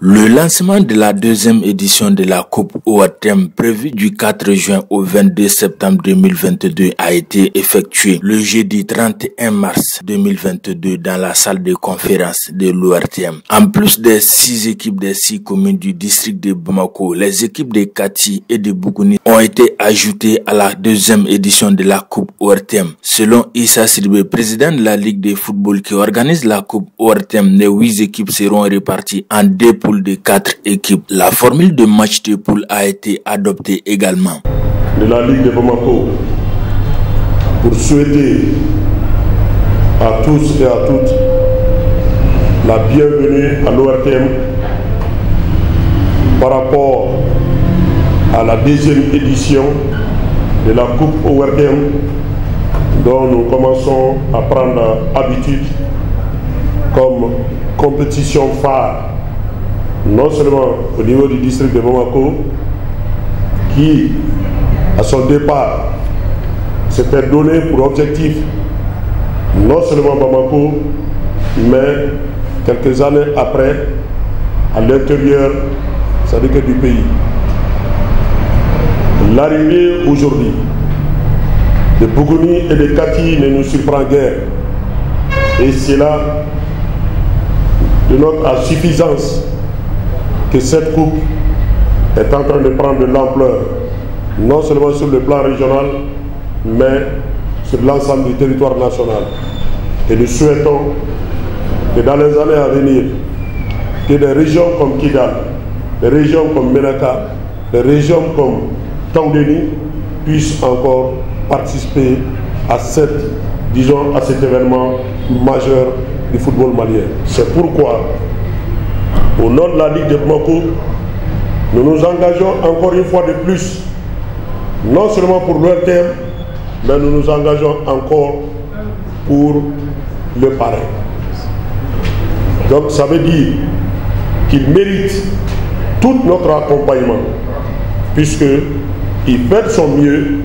Le lancement de la deuxième édition de la Coupe ORTM prévu du 4 juin au 22 septembre 2022 a été effectué le jeudi 31 mars 2022 dans la salle de conférence de l'ORTM. En plus des 6 équipes des 6 communes du district de Bamako, les équipes de Kati et de Bougouni ont été ajoutées à la deuxième édition de la Coupe ORTM. Selon Issa Sidibé, président de la Ligue de football qui organise la Coupe ORTM, les 8 équipes seront réparties en 2 poules de 4 équipes. La formule de match de poule a été adoptée également. De la Ligue de Bamako, pour souhaiter à tous et à toutes la bienvenue à l'ORTM par rapport à la deuxième édition de la Coupe ORTM dont nous commençons à prendre habitude comme compétition phare, non seulement au niveau du district de Bamako, qui, à son départ, s'était donné pour objectif non seulement Bamako, mais quelques années après, à l'intérieur, c'est-à-dire que du pays. L'arrivée aujourd'hui de Bougouni et de Kati ne nous surprend guère. Et c'est là de notre insuffisance que cette coupe est en train de prendre de l'ampleur, non seulement sur le plan régional, mais sur l'ensemble du territoire national. Et nous souhaitons que dans les années à venir, que des régions comme Kidal, des régions comme Menaka, des régions comme Tangdeni puissent encore participer à cet événement majeur du football malien. C'est pourquoi, au nom de la Ligue de Bamako, nous nous engageons encore une fois de plus, non seulement pour l'ORTM, mais nous nous engageons encore pour le parrain. Donc ça veut dire qu'il mérite tout notre accompagnement, puisqu'il fait son mieux.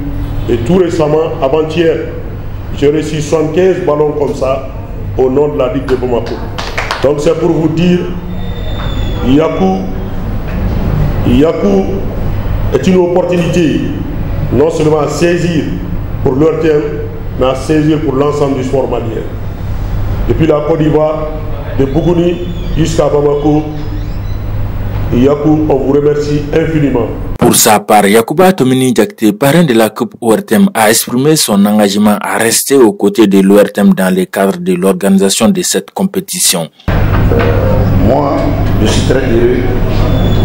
Et tout récemment, avant-hier, j'ai reçu 75 ballons comme ça au nom de la Ligue de Bamako. Donc c'est pour vous dire, Yakou est une opportunité non seulement à saisir pour l'ORTM, mais à saisir pour l'ensemble du sport malien. Depuis la Côte d'Ivoire, de Bougouni jusqu'à Bamako, Yakou, on vous remercie infiniment. Pour sa part, Yacouba Tomini Diakité, parrain de la Coupe ORTM, a exprimé son engagement à rester aux côtés de l'ORTM dans le cadre de l'organisation de cette compétition. Moi, je suis très heureux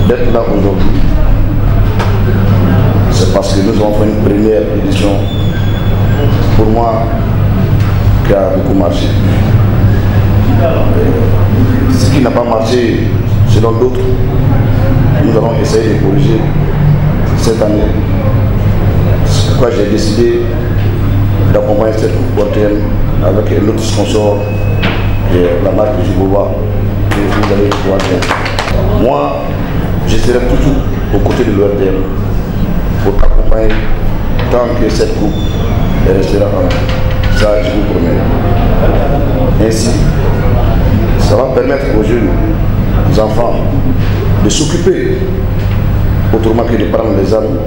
d'être là aujourd'hui. C'est parce que nous avons fait une première édition, pour moi, qui a beaucoup marché. Ce qui n'a pas marché selon d'autres, nous allons essayer de corriger cette année. C'est pourquoi j'ai décidé d'accompagner cette Coupe ORTM avec un autre sponsor, la marque Jibova, que vous allez pouvoir faire. Moi, je serai toujours aux côtés de l'ORTM pour accompagner tant que cette coupe restera en vie. Ça, je vous promets. Ainsi, ça va permettre aux jeunes, aux enfants, de s'occuper autrement que de prendre les armes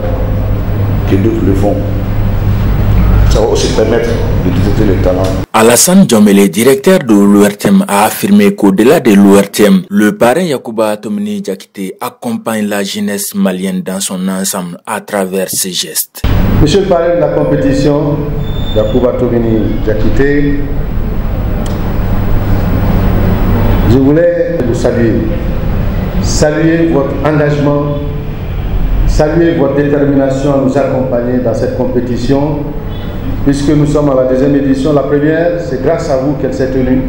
que d'autres le font. Ça va aussi permettre de détecter les talents. Alassane Djomele, directeur de l'ORTM, a affirmé qu'au-delà de l'ORTM, le parrain Yacouba Tomini Diakité accompagne la jeunesse malienne dans son ensemble à travers ses gestes. Monsieur le parrain de la compétition, Yacouba Tomini Diakité, je voulais vous saluer votre engagement, saluer votre détermination à nous accompagner dans cette compétition, puisque nous sommes à la deuxième édition. La première, c'est grâce à vous qu'elle s'est tenue,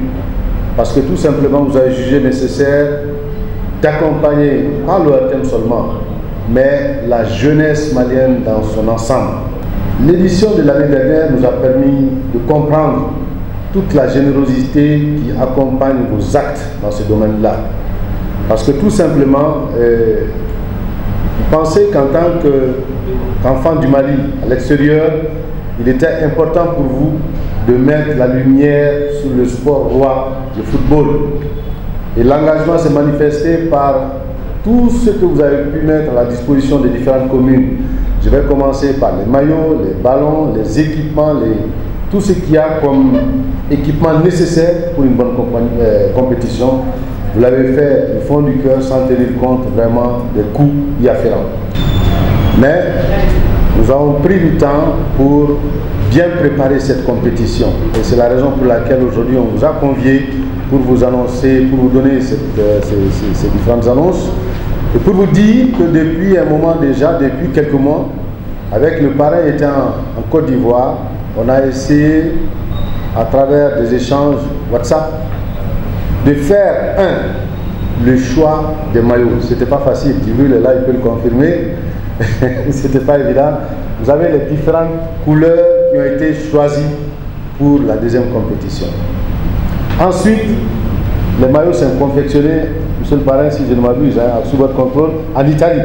parce que tout simplement vous avez jugé nécessaire d'accompagner, pas l'ORTM seulement, mais la jeunesse malienne dans son ensemble. L'édition de l'année dernière nous a permis de comprendre toute la générosité qui accompagne vos actes dans ce domaine-là. Parce que tout simplement, vous pensez qu'en tant qu'enfant du Mali à l'extérieur, il était important pour vous de mettre la lumière sur le sport roi, le football. Et l'engagement s'est manifesté par tout ce que vous avez pu mettre à la disposition des différentes communes. Je vais commencer par les maillots, les ballons, les équipements, tout ce qu'il y a comme équipement nécessaire pour une bonne compétition. Vous l'avez fait du fond du cœur sans tenir compte vraiment des coûts y afférents. Mais nous avons pris du temps pour bien préparer cette compétition. Et c'est la raison pour laquelle aujourd'hui on vous a conviés pour vous annoncer, pour vous donner ces différentes annonces. Et pour vous dire que depuis un moment déjà, depuis quelques mois, avec le parrain étant en Côte d'Ivoire, on a essayé, à travers des échanges WhatsApp, de faire le choix des maillots. C'était pas facile, Djibril est là, il peut le confirmer. C'était pas évident. Vous avez les différentes couleurs qui ont été choisies pour la deuxième compétition. Ensuite, les maillots sont confectionnés, monsieur le parrain, si je ne m'abuse, sous votre contrôle, en Italie.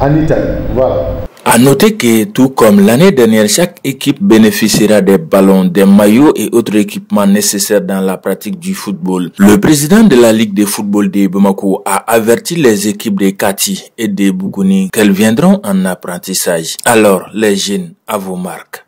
En Italie, voilà. À noter que, tout comme l'année dernière, chaque équipe bénéficiera des ballons, des maillots et autres équipements nécessaires dans la pratique du football. Le président de la Ligue de football de Bamako a averti les équipes de Kati et de Bougouni qu'elles viendront en apprentissage. Alors, les jeunes, à vos marques.